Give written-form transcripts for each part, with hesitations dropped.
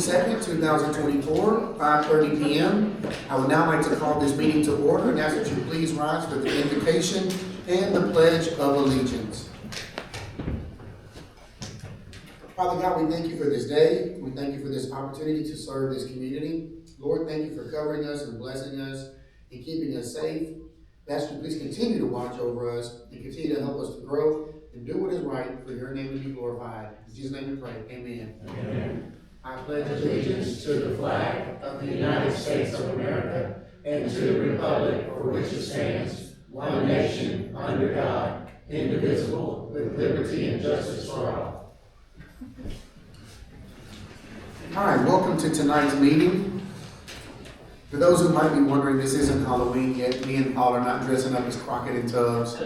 22nd, 2024, 5:30 p.m. I would now like to call this meeting to order and ask that you please rise for the invocation and the Pledge of Allegiance. Father God, we thank you for this day. We thank you for this opportunity to serve this community. Lord, thank you for covering us and blessing us and keeping us safe. Pastor, please continue to watch over us and continue to help us to grow and do what is right for your name to be glorified. In Jesus' name we pray. Amen. Amen. I pledge allegiance to the flag of the United States of America and to the republic for which it stands, one nation, under God, indivisible, with liberty and justice for all. All right, welcome to tonight's meeting. For those who might be wondering, this isn't Halloween yet. Me and Paul are not dressing up as Crockett and Tubbs.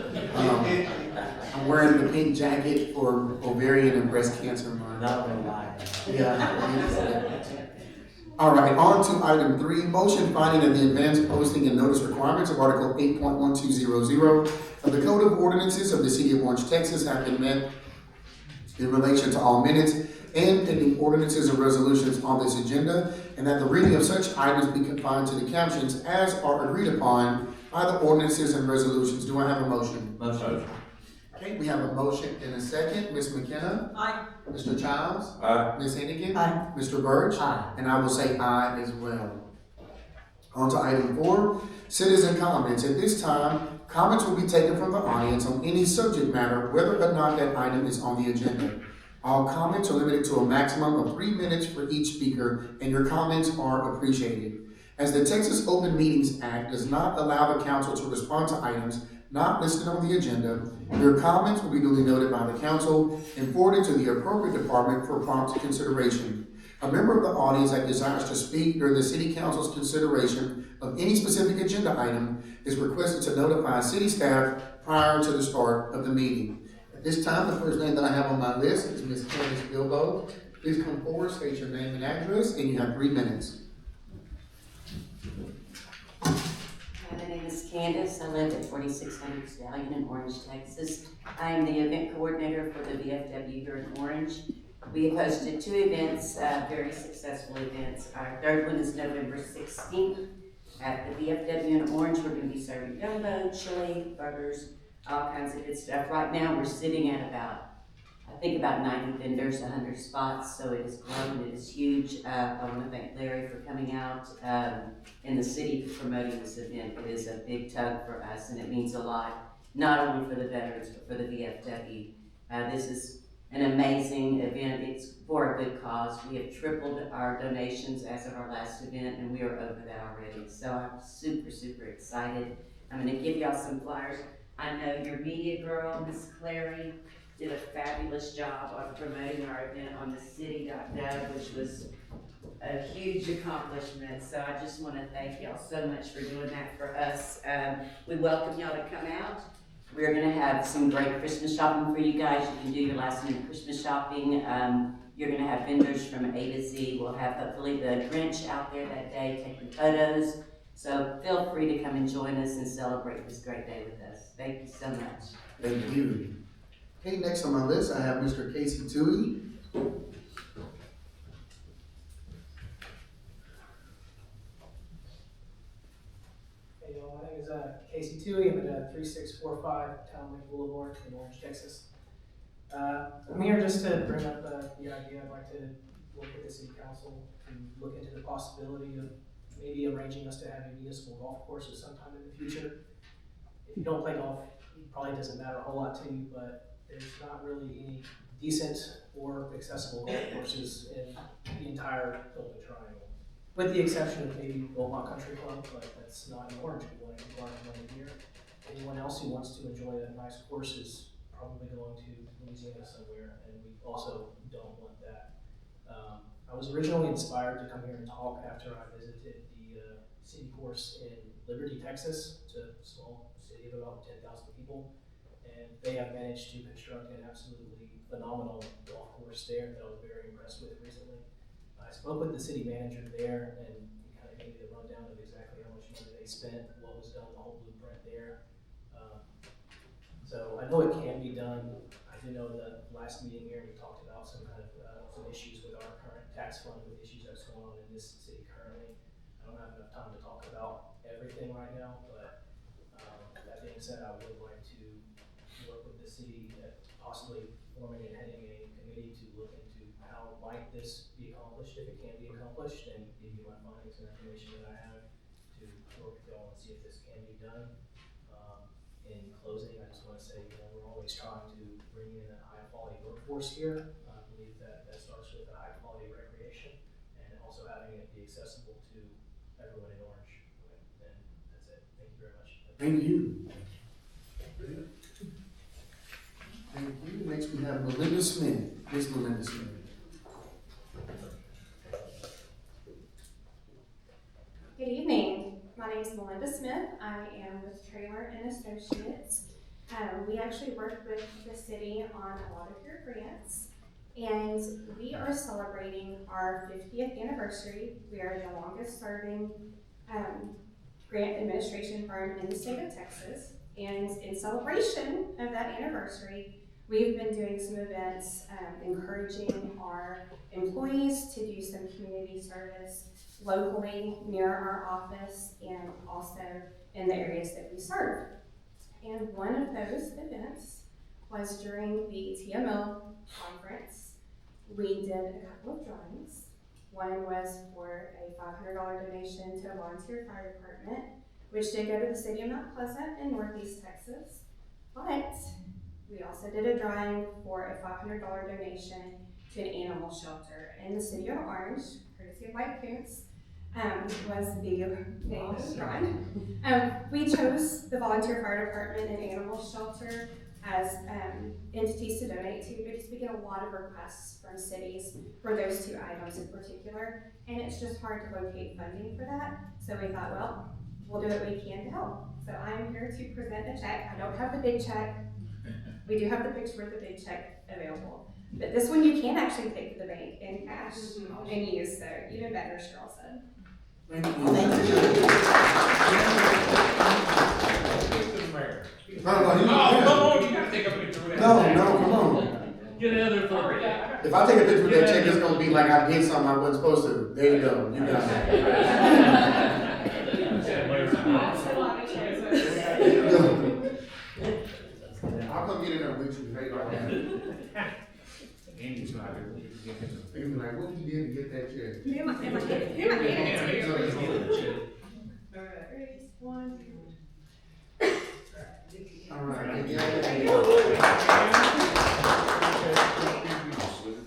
I'm wearing the pink jacket for ovarian and breast cancer month. Not gonna lie. Yeah. All right, on to item 3, motion finding that the advanced posting and notice requirements of Article 8.1200 of the Code of Ordinances of the City of Orange, Texas have been met in relation to all minutes and pending ordinances and resolutions on this agenda, and that the reading of such items be confined to the captions as are agreed upon by the ordinances and resolutions. Do I have a motion? Motion. Okay, we have a motion and a second. Ms. McKenna? Aye. Mr. Childs? Aye. Ms. Hennigan? Aye. Mr. Birch? Aye. And I will say aye as well. On to item 4, citizen comments. At this time, comments will be taken from the audience on any subject matter, whether or not that item is on the agenda. All comments are limited to a maximum of 3 minutes for each speaker, and your comments are appreciated. As the Texas Open Meetings Act does not allow the council to respond to items not listed on the agenda, your comments will be duly noted by the council and forwarded to the appropriate department for prompt consideration. A member of the audience that desires to speak during the City Council's consideration of any specific agenda item is requested to notify city staff prior to the start of the meeting. At this time, the first name that I have on my list is Ms. Candace Bilbo. Please come forward, state your name and address, and you have 3 minutes. Hi, my name is Candace. I live at 4600 Stallion in Orange, Texas. I am the event coordinator for the VFW here in Orange. We have hosted 2 events, very successful events. Our third one is November 16th at the VFW in Orange. We're going to be serving gumbo, chili, burgers, all kinds of good stuff. Right now, we're sitting at about 90 vendors, 100 spots, so it has grown, it is huge. I want to thank Larry for coming out and the city for promoting this event. It is a big tug for us, and it means a lot, not only for the veterans, but for the VFW. This is an amazing event. It's for a good cause. We have tripled our donations as of our last event, and we are over that already. So I'm super, super excited. I'm going to give y'all some flyers. I know your media girl, Miss Clary, did a fabulous job on promoting our event on the city.gov, which was a huge accomplishment. So I just want to thank y'all so much for doing that for us. We welcome y'all to come out. We're going to have some great Christmas shopping for you guys. You can do your last minute Christmas shopping. You're going to have vendors from A to Z. We'll have hopefully the Grinch out there that day taking photos. So feel free to come and join us and celebrate this great day with us. Thank you so much. Thank you. Okay, next on my list, I have Mr. Casey Tui. Hey y'all, my name is Casey Tui. I'm at 3645 Town Lake Boulevard in Orange, Texas. I'm here just to bring up the idea. I'd like to work with the city council and look into the possibility of maybe arranging us to have a municipal golf course at some time in the future. If you don't play golf, it probably doesn't matter a whole lot to you, but there's not really any decent or accessible golf courses in the entire Golden Triangle. With the exception of maybe Beaumont Country Club, but that's not in Orange. We want to keep our money here. Anyone else who wants to enjoy a nice course is probably going to Louisiana somewhere, and we also don't want that. I was originally inspired to come here and talk after I visited the city course in Liberty, Texas. It's a small city of about 10,000 people, and they have managed to construct an absolutely phenomenal golf course there that I was very impressed with recently. I spoke with the city manager there, and he kind of gave me the rundown of exactly how much money they spent, what was done, the whole blueprint there. So I know it can be done. I do know that last meeting here we talked about some kind of some issues with our current tax fund with issues that this city currently. I don't have enough time to talk about everything right now, but that being said, I would like to work with the city at possibly forming and heading a committee to look into how might this be accomplished, if it can be accomplished, and give you my findings and information that I have to work with y'all and see if this can be done. In closing, I just want to say, we're always trying to bring in a high quality workforce here. I believe that starts with a high quality recreation and also having it be accessible to everyone in Orange. And that's it. Thank you very much. Thank you. Thank you. Next we have Melinda Smith. Ms. Melinda Smith. Good evening. My name is Melinda Smith. I am with Trailer and Associates. We actually work with the city on a lot of your grants, and we are celebrating our 50th anniversary. We are the longest serving grant administration firm in the state of Texas, and in celebration of that anniversary, we've been doing some events encouraging our employees to do some community service locally near our office and also in the areas that we serve. And one of those events was during the TML conference. We did a couple of drawings. One was for a $500 donation to a volunteer fire department, which did go to the city of Mount Pleasant in Northeast Texas. But we also did a drawing for a $500 donation to an animal shelter in the city of Orange, courtesy of Mike Koontz. Was the name of the drawing. We chose the volunteer fire department and animal shelter as entities to donate to because we get a lot of requests from cities for those two items in particular, and it's just hard to locate funding for that. So we thought, well, we'll do what we can to help. So I'm here to present a check. I don't have the big check. We do have the picture of the big check available. But this one you can actually take to the bank in cash and use, so even better, Cheryl said. Thank you. Thank you. No, no, you- Oh, come on, you gotta take a picture with that. no, come on. Get another for me. If I take a picture with that check, it's gonna be like I did something I wasn't supposed to. There you go. You got it. I'll come get in there with you. Hey, Andy's not here. They're gonna be like, what you did to get that check? Who am I giving it to? One. All right.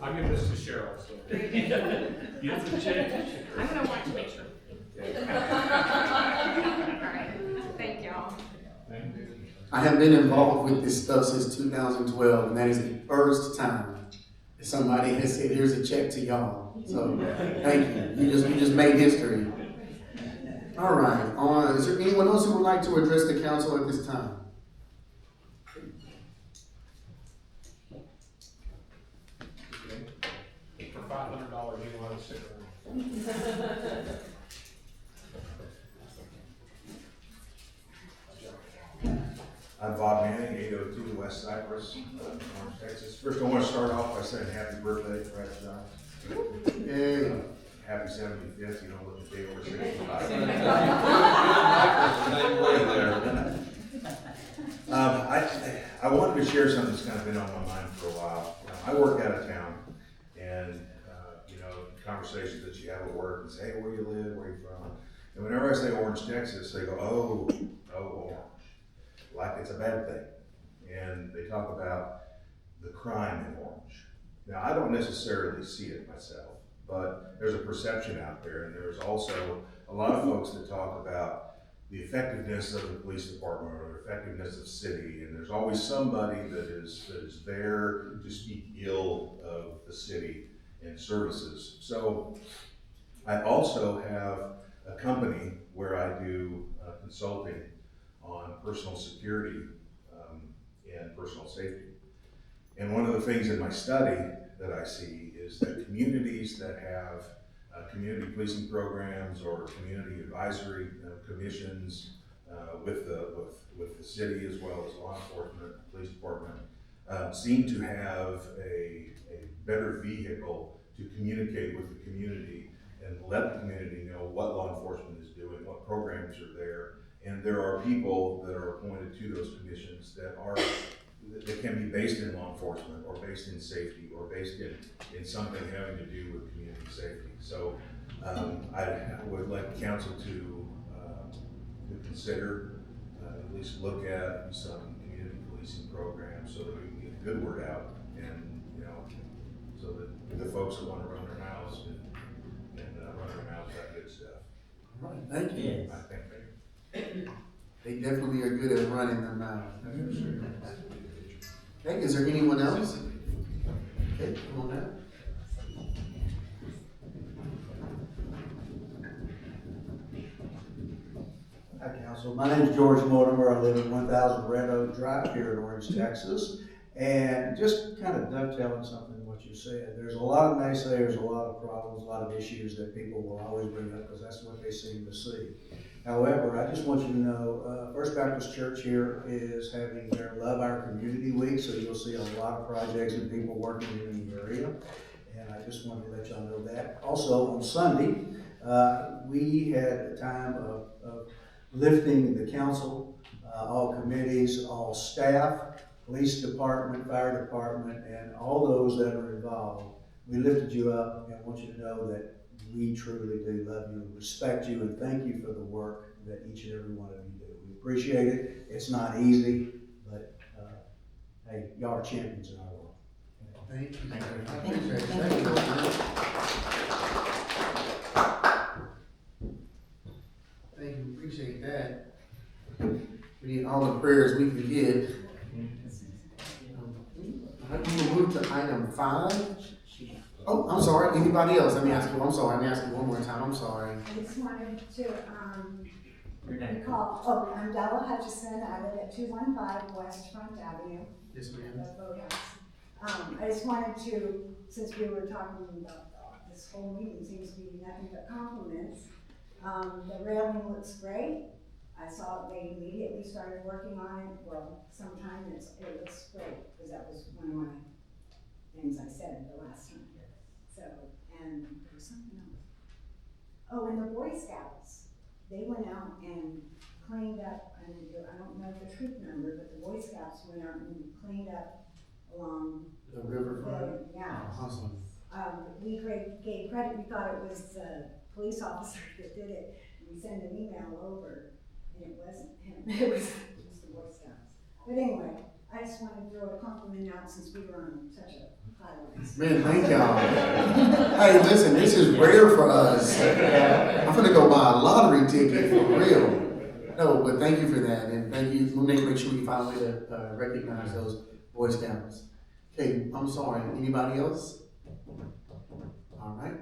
I'll give this to Cheryl, so. Get the check. I'm gonna watch the picture. Alright, thank y'all. I have been involved with this stuff since 2012, and that is the first time that somebody has said, here's a check to y'all. So, thank you. You just made history. All right, is there anyone else who would like to address the council at this time? For $500, you want to sit around. I'm Bob Manning, 802 West Cypress, Orange, Texas. First, I want to start off by saying happy birthday, Brad John. Hey. Happy 75th, you don't look a day over 65. I wanted to share something that's kind of been on my mind for a while. I work out of town, and conversations that you have at work and say, hey, where you live, where you from? And whenever I say Orange, Texas, they go, oh, Orange. Like it's a bad thing. And they talk about the crime in Orange. Now, I don't necessarily see it myself, but there's a perception out there, and there's also a lot of folks that talk about the effectiveness of the police department or the effectiveness of city, and there's always somebody that is there to speak ill of the city and services. So I also have a company where I do consulting on personal security and personal safety. And one of the things in my study that I see is that communities that have community policing programs or community advisory commissions with the city as well as law enforcement, police department, seem to have a better vehicle to communicate with the community and let the community know what law enforcement is doing, what programs are there. And there are people that are appointed to those commissions that can be based in law enforcement, or based in safety, or based in something having to do with community safety. So I would like council to consider, at least look at some community policing programs so that we can get the good word out, and, you know, so that the folks that want to run their mouths can run their mouths about good stuff. All right, thank you. I think They definitely are good at running their mouth. That's for sure. Okay, is there anyone else? Okay, come on now. Hi, Council. My name is George Mortimer. I live at 1000 Red Oak Drive here in Orange, Texas. And just kind of dovetailing something what you said, there's a lot of naysayers, a lot of problems, a lot of issues that people will always bring up because that's what they seem to see. However, I just want you to know, First Baptist Church here is having their Love Our Community Week, so you'll see a lot of projects and people working in the area. And I just wanted to let y'all know that. Also, on Sunday, we had a time of lifting the council, all committees, all staff, police department, fire department, and all those that are involved. We lifted you up and want you to know that we truly do love you, respect you, and thank you for the work that each and every one of you do. We appreciate it. It's not easy, but hey, y'all are champions in our world. Thank you. I appreciate it. Thank you. Thank you, appreciate that. We need all the prayers we can get. All right, we will move to item 5. Oh, I'm sorry, anybody else? Let me ask you one more time, I'm sorry. I just wanted to, recall, I'm Della Hutchison, I live at 215 West Front Avenue, Yes, the ma'am. boathouse. I just wanted to, since we were talking about this whole meeting seems to be nothing but compliments. The railing looks great. I saw they immediately started working on it, well, sometime it looks great, because that was one of my things I said the last time. So, and there was something else. Oh, and the Boy Scouts, they went out and cleaned up, and I don't know the troop number, but the Boy Scouts went out and cleaned up along The riverfront. yeah. Awesome. We gave credit, we thought it was the police officer that did it. We sent an email over, and it wasn't him, it was just the Boy Scouts. But anyway, I just wanted to throw a compliment out since we were on such a high rise. Man, thank y'all. Hey, listen, this is rare for us. I'm gonna go buy a lottery ticket for real. No, but thank you for that, and thank you. We'll make sure we find a way to recognize those Boy Scouts. Okay, I'm sorry. Anybody else? All right.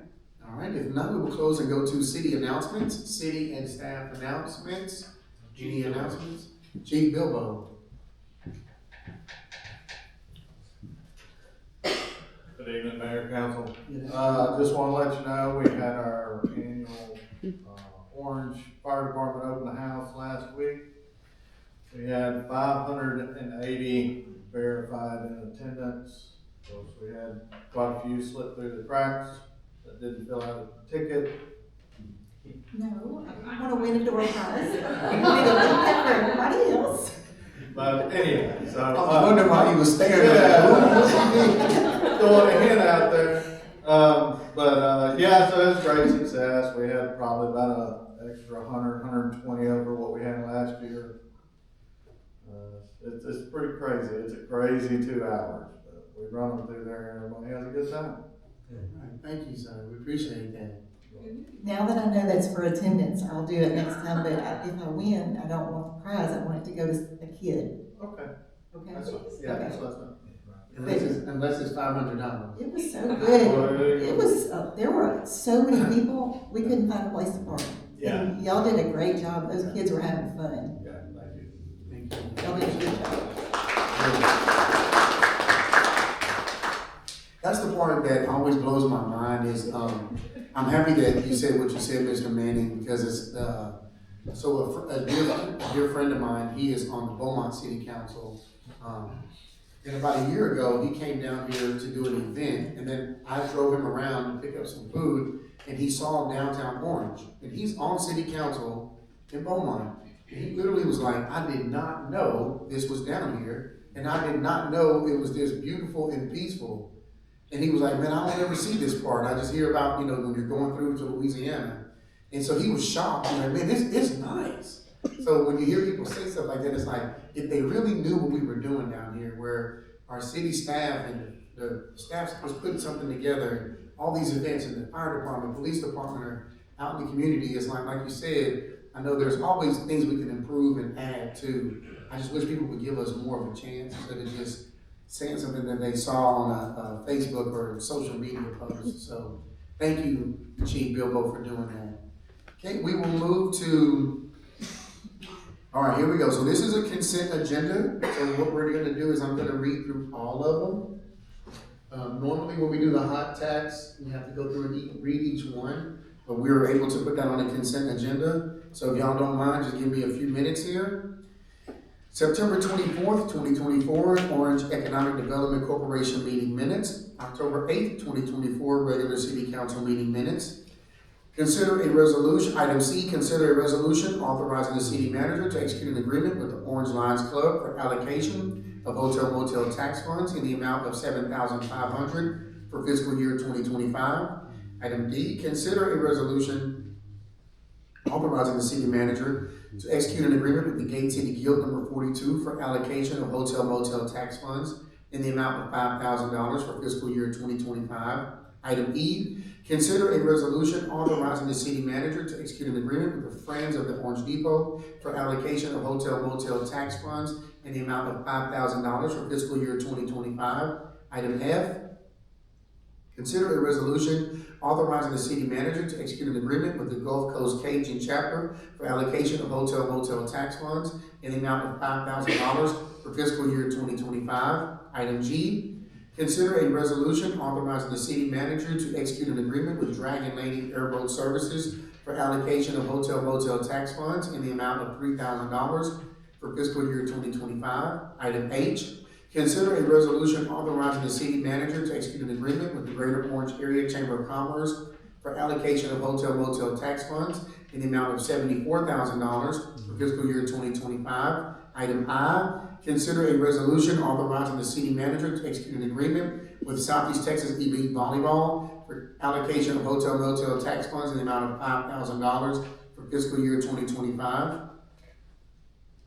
If not, we will close and go to city announcements, city and staff announcements. Any announcements? Chief Bilbo. Good evening, Mayor, Council. Yes. Just want to let you know, we had our annual Orange Fire Department open the house last week. We had 580 verified in attendance. Of course, we had quite a few slip through the cracks that didn't fill out a ticket. No, I want to win a door prize. I'm going to do that for everybody else. But anyway, so. I was wondering why you was staring at me. Throwing a hint out there. Yeah, so it was a great success. We had probably about an extra 100, 120 over what we had last year. It's pretty crazy. It's a crazy 2 hours. But we run them through there and everybody has a good time. All right, thank you, sir. We appreciate that. Now that I know that's for attendance, I'll do it next time, but if I win, I don't want the prize, I want it to go to a kid, Okay. okay? That's fine. Yeah, Okay. that's fine. Unless it's $500. It was so good. It was, there were so many people, we couldn't find a place to park. Yeah. And y'all did a great job, those kids were having fun. Yeah, thank you. Thank you. Y'all did a good job. That's the part that always blows my mind is, I'm happy that you said what you said, Mr. Manning, because it's, so a dear friend of mine, he is on the Beaumont City Council. And about a year ago, he came down here to do an event, and then I drove him around to pick up some food, and he saw downtown Orange, and he's on city council in Beaumont. And he literally was like, I did not know this was down here, and I did not know it was this beautiful and peaceful. And he was like, man, I don't ever see this part. I just hear about, when you're going through to Louisiana. And so he was shocked. He's like, man, this is nice. So when you hear people say stuff like that, it's like, if they really knew what we were doing down here, where our city staff and the staff was putting something together, and all these events, and the fire department, police department are out in the community, it's like you said, I know there's always things we can improve and add to. I just wish people would give us more of a chance instead of just saying something that they saw on a Facebook or social media post. So thank you, Chief Bilbo, for doing that. Okay, we will move to, all right, here we go. So this is a consent agenda. So what we're gonna do is I'm gonna read through all of them. Normally when we do the hot tax, we have to go through and read each one, but we were able to put that on a consent agenda. So if y'all don't mind, just give me a few minutes here. September 24th, 2024, Orange Economic Development Corporation meeting minutes. October 8th, 2024, regular city council meeting minutes. Consider a resolution, item C, consider a resolution authorizing the city manager to execute an agreement with the Orange Lions Club for allocation of hotel motel tax funds in the amount of $7,500 for fiscal year 2025. Item D, consider a resolution authorizing the city manager to execute an agreement with the Gate City Guild number 42 for allocation of hotel motel tax funds in the amount of $5,000 for fiscal year 2025. Item E, consider a resolution authorizing the city manager to execute an agreement with the Friends of the Orange Depot for allocation of hotel motel tax funds in the amount of $5,000 for fiscal year 2025. Item F, consider a resolution authorizing the city manager to execute an agreement with the Gulf Coast Cajun chapter for allocation of hotel motel tax funds in the amount of $5,000 for fiscal year 2025. Item G, consider a resolution authorizing the city manager to execute an agreement with Dragon Lady Airboat Services for allocation of hotel motel tax funds in the amount of $3,000 for fiscal year 2025. Item H, consider a resolution authorizing the city manager to execute an agreement with the Greater Orange Area Chamber of Commerce for allocation of hotel motel tax funds in the amount of $74,000 for fiscal year 2025. Item I, consider a resolution authorizing the city manager to execute an agreement with Southeast Texas Elite Volleyball for allocation of hotel motel tax funds in the amount of $5,000 for fiscal year 2025.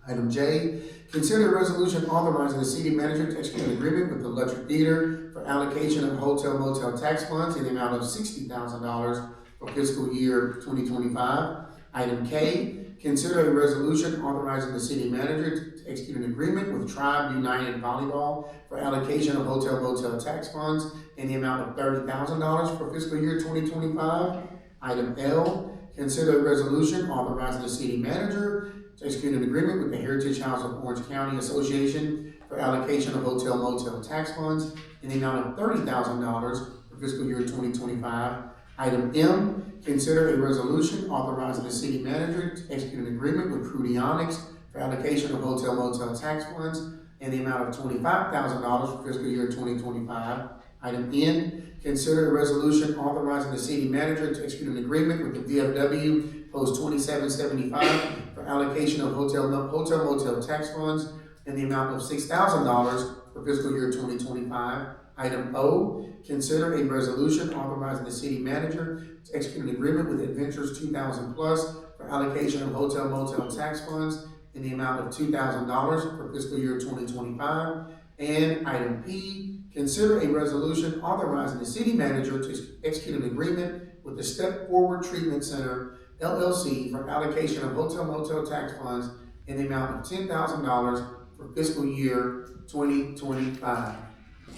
Item J, consider a resolution authorizing the city manager to execute an agreement with the Electric Theater for allocation of hotel motel tax funds in the amount of $60,000 for fiscal year 2025. Item K, consider a resolution authorizing the city manager to execute an agreement with Tribe United Volleyball for allocation of hotel motel tax funds in the amount of $30,000 for fiscal year 2025. Item L, consider a resolution authorizing the city manager to execute an agreement with the Heritage House of Orange County Association for allocation of hotel motel tax funds in the amount of $30,000 for fiscal year 2025. Item M, consider a resolution authorizing the city manager to execute an agreement with Crudionics for allocation of hotel motel tax funds in the amount of $25,000 for fiscal year 2025. Item N, consider a resolution authorizing the city manager to execute an agreement with the VFW Post 2775 for allocation of hotel motel tax funds in the amount of $6,000 for fiscal year 2025. Item O, consider a resolution authorizing the city manager to execute an agreement with Adventures 2000 Plus for allocation of hotel motel tax funds in the amount of $2,000 for fiscal year 2025. And item P, consider a resolution authorizing the city manager to execute an agreement with the Step Forward Treatment Center LLC for allocation of hotel motel tax funds in the amount of $10,000 for fiscal year 2025.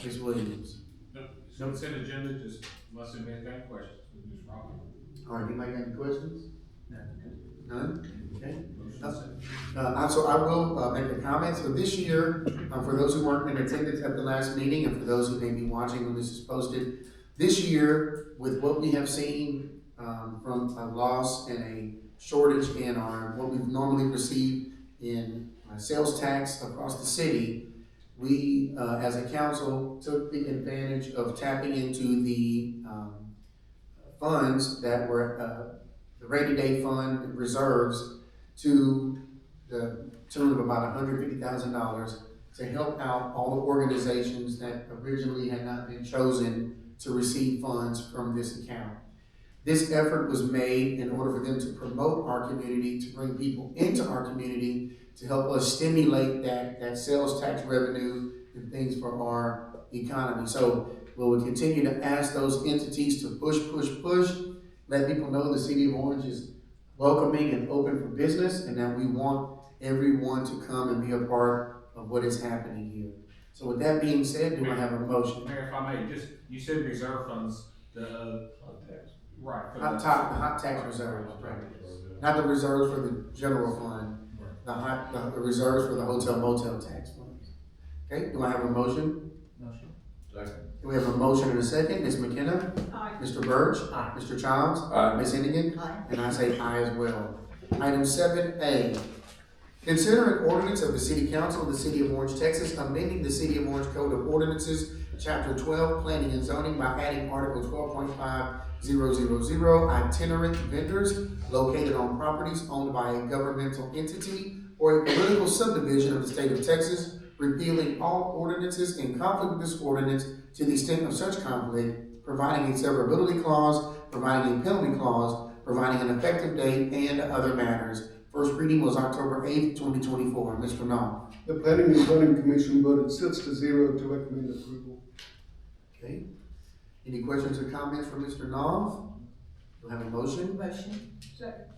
Ms. Williams. No, it's a consent agenda, just unless anybody got any questions, we can just rock it. All right, anybody got any questions? None? Okay. Motion second. So I will make a comment. So this year, for those who weren't in attendance at the last meeting, and for those who may be watching when this is posted, this year, with what we have seen from a loss and a shortage in what we've normally received in sales tax across the city, we, as a council, took the advantage of tapping into the funds that were, the rainy day fund reserves to the tune of about $150,000 to help out all the organizations that originally had not been chosen to receive funds from this account. This effort was made in order for them to promote our community, to bring people into our community, to help us stimulate that sales tax revenue and things for our economy. So we'll continue to ask those entities to push, let people know the city of Orange is welcoming and open for business, and that we want everyone to come and be a part of what is happening here. So with that being said, do I have a motion? Mayor, if I may, just, you said reserve funds, the, right. for the- The hot tax reserves, right? Not the reserves for the general fund, the reserves for the hotel motel tax funds. Okay, do I have a motion? Motion. Do we have a motion and a second? Ms. McKenna? Aye. Mr. Birch? Aye. Mr. Childs? Aye. Ms. Hennigan? Aye. And I say aye as well. Item 7A, consider an ordinance of the City Council of the City of Orange, Texas, amending the City of Orange Code of Ordinances, Chapter 12, Planning and Zoning by adding Article 12.5000, itinerant vendors located on properties owned by a governmental entity or a political subdivision of the state of Texas, repealing all ordinances in conflict with this ordinance to the extent of such conflict, providing a severability clause, providing a penalty clause, providing an effective date, and other matters. First reading was October 8th, 2024. Mr. Nall. The Planning and Zoning Commission voted 6-0 to recommend approval. Okay. Any questions or comments for Mr. Nall? Do we have a motion? Motion.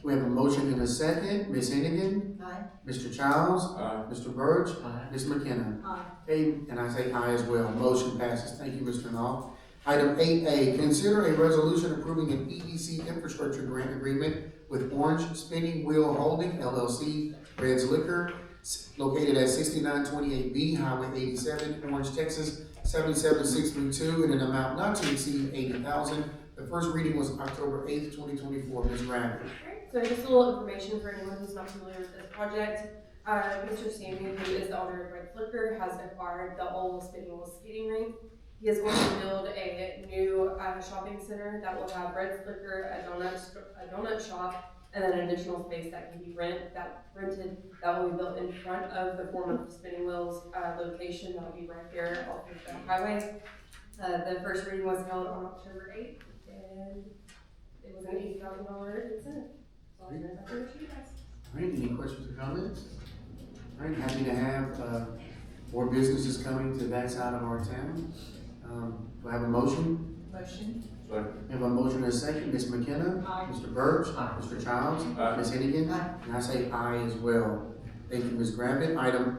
We have a motion and a second. Ms. Hennigan? Aye. Mr. Childs? Aye. Mr. Birch? Aye. Ms. McKenna? Aye. Okay, and I say aye as well. Motion passes. Thank you, Mr. Nall. Item 8A, consider a resolution approving an EDC infrastructure grant agreement with Orange Spinning Wheel Holding LLC, Red's Liquor, located at 6928B Highway 87, Orange, Texas, 77632, in an amount not to exceed $80,000. The first reading was October 8th, 2024. Ms. Bradley. Alright, so just a little information for anyone who's not familiar with this project. Mr. Sammy, who is the owner of Red Flicker, has acquired the old Spinning Wheel skating rink. He is going to build a new shopping center that will have Red Flicker, a donut shop, and then additional space that can be rented that will be built in front of the former Spinning Wheels location. That will be right there off of the highway. The first reading was held on October 8th, and it was an $80,000 incentive. So I'll turn it back over to you guys. All right, any questions or comments? All right, happy to have more businesses coming to that side of our town. Do I have a motion? Motion. We have a motion and a second. Ms. McKenna? Aye. Mr. Birch? Aye. Mr. Childs? Aye. Ms. Hennigan? Aye. And I say aye as well. Thank you, Ms. Gravitt. Item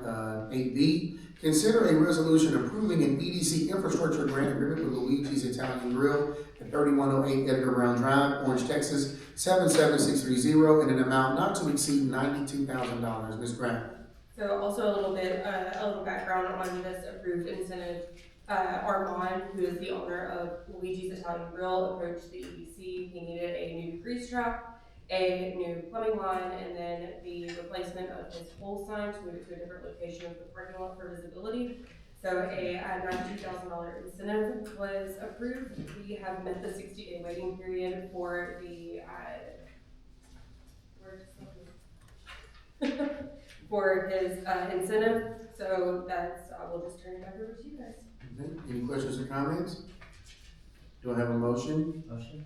8B, consider a resolution approving an EDC infrastructure grant agreement with Luigi's Italian Grill at 3108 Edgar Brown Drive, Orange, Texas, 77630, in an amount not to exceed $92,000. Ms. Gravitt. So also a little background on this approved incentive. Armand, who is the owner of Luigi's Italian Grill, approached the EDC. He needed a new grease trap, a new plumbing line, and then the replacement of his pole sign to move it to a different location of the parking lot for visibility. So a $92,000 incentive was approved. We have met the 60-day waiting period for the for his incentive. So that's we'll just turn it back over to you guys. Okay, any questions or comments? Do I have a motion? Motion.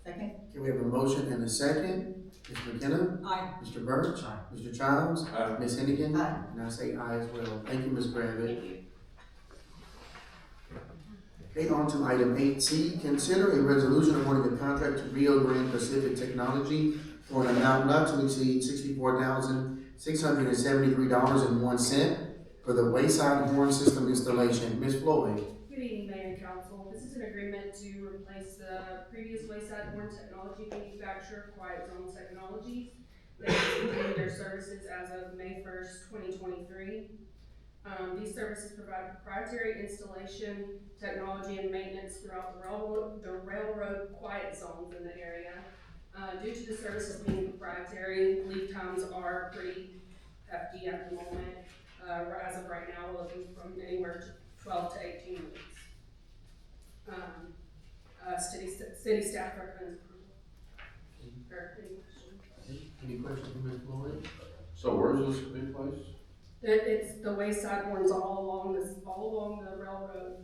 Second. Okay, we have a motion and a second. Ms. McKenna? Aye. Mr. Birch? Aye. Mr. Childs? Aye. Ms. Hennigan? Aye. And I say aye as well. Thank you, Ms. Gravitt. Thank you. Okay, on to item 8C, consider a resolution awarding a contract to Rio Grande Pacific Technology for an amount not to exceed $64,673.01 for the Wayside Horn System installation. Ms. Floyd. Good evening, Mayor and Council. This is an agreement to replace the previous Wayside Horn Technology manufacturer, Quiet Zone Technologies. They discontinued their services as of May 1st, 2023. These services provide proprietary installation, technology, and maintenance throughout the railroad quiet zones in the area. Due to the services being proprietary, lead times are pretty hefty at the moment. As of right now, we're looking from anywhere to 12 to 18 weeks. city staff recommends approval. Or any question? Any questions from Ms. Floyd? So where's this big place? It's the wayside horns all along the railroad,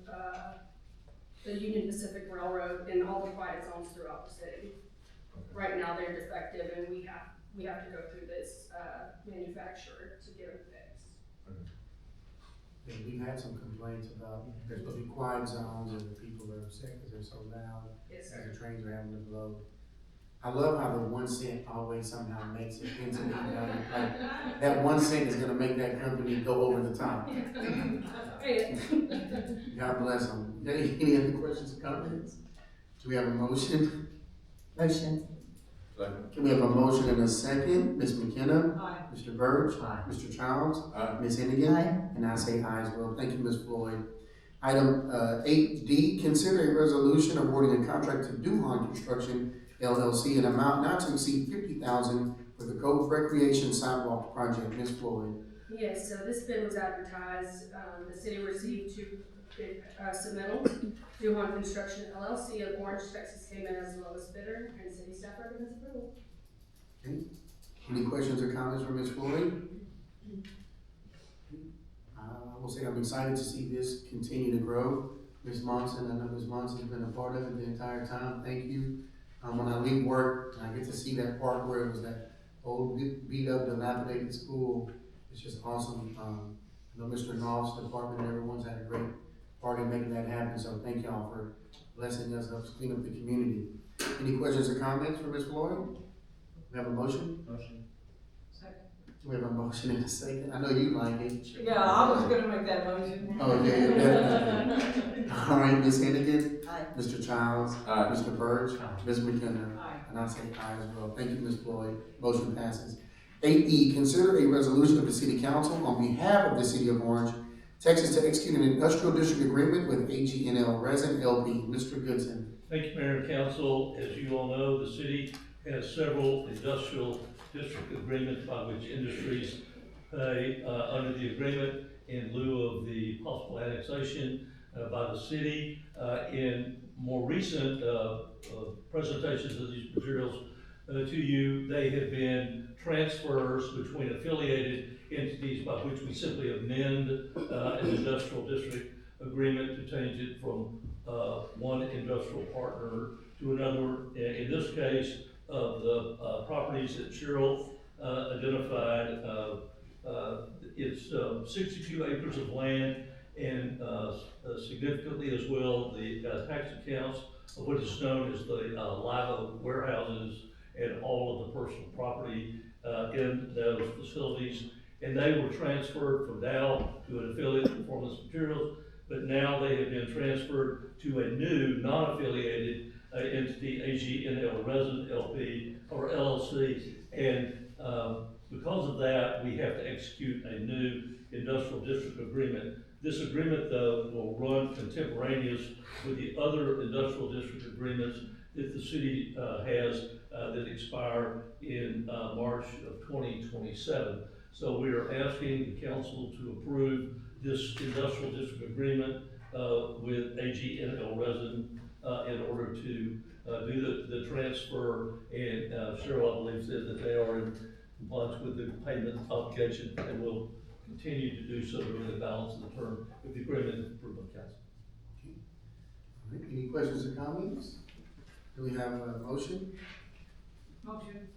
the Union Pacific Railroad and all the quiet zones throughout the city. Right now, they're defective and we have to go through this, manufacturer to get them fixed. Yeah, we've had some complaints about, there's supposed to be quiet zones and the people are upset because they're so loud Yes, as sir. the trains are having to blow. I love how the 1 cent always somehow makes it into the value. Like, that 1 cent is gonna make that company go over the top. Hey. God bless them. Any other questions or comments? Do we have a motion? Motion. Second. Can we have a motion and a second? Ms. McKenna? Aye. Mr. Burge? Aye. Mr. Childs? Aye. Ms. Hennigan? Aye. And I say aye as well. Thank you, Ms. Floyd. Item 8D, consider a resolution awarding a contract to Duhon Construction LLC an amount not to exceed $50,000 for the Cove Recreation Sidewalk Project. Ms. Floyd. Yes, so this bid was advertised, the city received 2 bid, submittals. Duhon Construction LLC of Orange, Texas came in as the lowest bidder, and city staff recommends approval. Any questions or comments from Ms. Floyd? I will say I'm excited to see this continue to grow. Ms. Monson, I know Ms. Monson's been a part of it the entire time. Thank you. When I leave work and I get to see that park where it was that old beat up dilapidated school, it's just awesome. I know Mr. Knopf's department and everyone's had a great part in making that happen, so thank y'all for blessing us, help clean up the community. Any questions or comments for Ms. Floyd? We have a motion? Motion. Second. We have a motion and a second. I know you like it. Yeah, I was gonna make that motion. Oh, yeah, definitely. All right, Ms. Hennigan, Aye. Mr. Childs, Aye. Mr. Burge, Ms. McKenna, Aye. and I say aye as well. Thank you, Ms. Floyd. Motion passes. 8E, consider a resolution of the City Council on behalf of the City of Orange, Texas, to execute an industrial district agreement with AGNL Resin LP. Mr. Goodson. Thank you, Mayor and Council. As you all know, the city has several industrial district agreements by which industries pay under the agreement in lieu of the possible annexation by the city. In more recent presentations of these materials to you, they have been transfers between affiliated entities by which we simply amend an industrial district agreement to change it from one industrial partner to another. In this case, of the properties that Cheryl identified, it's 62 acres of land, and significantly as well, the tax accounts of what is known as the Live warehouses and all of the personal property in those facilities. And they were transferred from Dow to an affiliate, Performance Materials, but now they have been transferred to a new non-affiliated entity, AGNL Resin LP or LLC. And because of that, we have to execute a new industrial district agreement. This agreement, though, will run contemporaneous with the other industrial district agreements that the city has that expire in March of 2027. So we are asking the council to approve this industrial district agreement with AGNL Resin in order to do the transfer. And Cheryl, I believe, said that they are in compliance with the payment obligation and will continue to do so during the balance of the term with the agreement and approval council. All right, any questions or comments? Do we have a motion? Motion.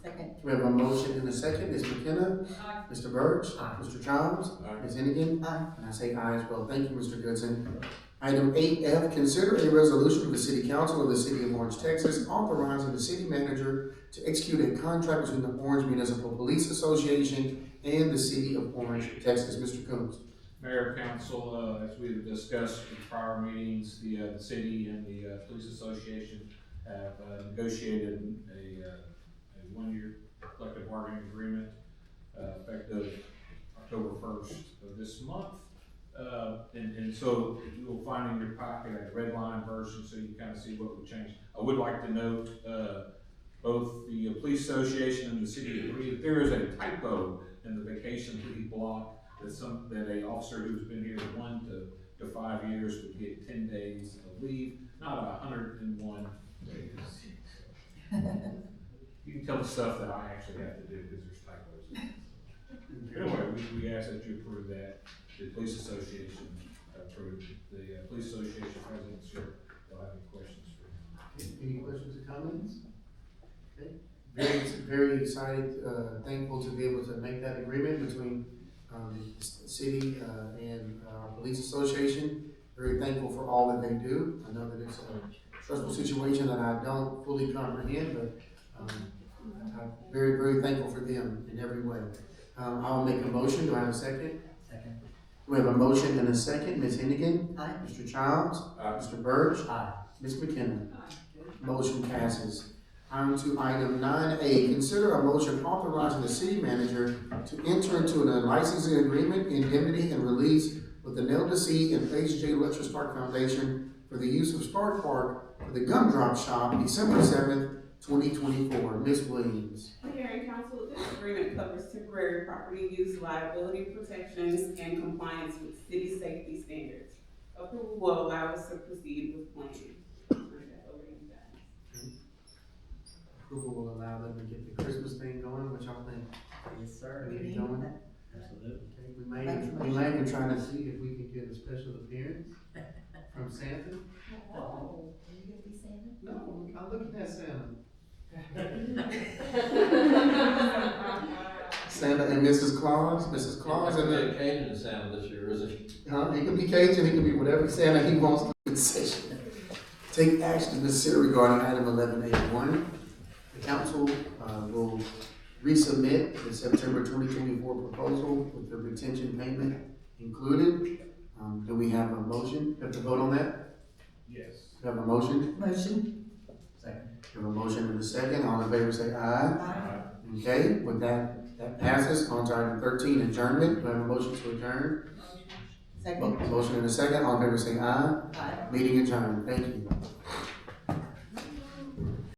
Second. We have a motion and a second. Ms. McKenna, Aye. Mr. Burge, Mr. Childs, Aye. Ms. Hennigan, Aye. and I say aye as well. Thank you, Mr. Goodson. Item 8F, consider a resolution of the City Council of the City of Orange, Texas, authorizing the city manager to execute a contract between the Orange Municipal Police Association and the City of Orange, Texas. Mr. Coons. Mayor, council, as we've discussed in prior meetings, the city and the police association have negotiated a one-year collective bargaining agreement effective October 1st of this month. And so you will find in your pocket a red line version so you kind of see what would change. I would like to note both the police association and the city agree that there is a typo in the vacation leave block that a officer who's been here 1 to 5 years would get 10 days of leave. not 101 days. You can tell the stuff that I actually have to do because there's typos. Anyway, we ask that you approve that. The police association approved. The police association president's sure they'll have any questions for you. Any questions or comments? Okay. Very excited, thankful to be able to make that agreement between, the city, and, our police association. Very thankful for all that they do. I know that it's a stressful situation that I don't fully comprehend, but, I'm very thankful for them in every way. I'll make a motion. Do I have a second? Second. We have a motion and a second. Ms. Hennigan? Aye. Mr. Childs? Aye. Mr. Burge? Aye. Ms. McKenna? Motion passes. On to item 9A, consider a motion authorizing the city manager to enter into a licensing agreement, indemnity, and release with the Nelda C. and Paige J. Letcher Spark Foundation for the use of Spark Park for the Gumdrop Shop, December 7th, 2024. Ms. Williams. Mayor and council, this agreement covers temporary property use, liability protections, and compliance with city safety standards. Approval will allow us to proceed with planning. Approval will allow them to get the Christmas thing going, which y'all think? Yes, sir. We need it going? Absolutely. Okay, we may be trying to see if we can get a special appearance from Santa. Oh, are you gonna be Santa? No, I'm looking at Santa. Santa and Mrs. Claus, Mrs. Claus and the, Cajun Santa this year, is it? he can be Cajun, he can be whatever Santa he wants to be this session. Take action to consider regarding item 11A1. The council, will resubmit the September 2024 proposal with the retention payment included. Do we have a motion? Have to vote on that? Yes. Do we have a motion? Motion. Second. We have a motion and a second. All in favor say aye. Aye. Okay, with that passes. On to item 13, adjournment. Do I have a motion to adjourn? Second. Motion and a second. All in favor say aye. Aye. Meeting adjourned. Thank you.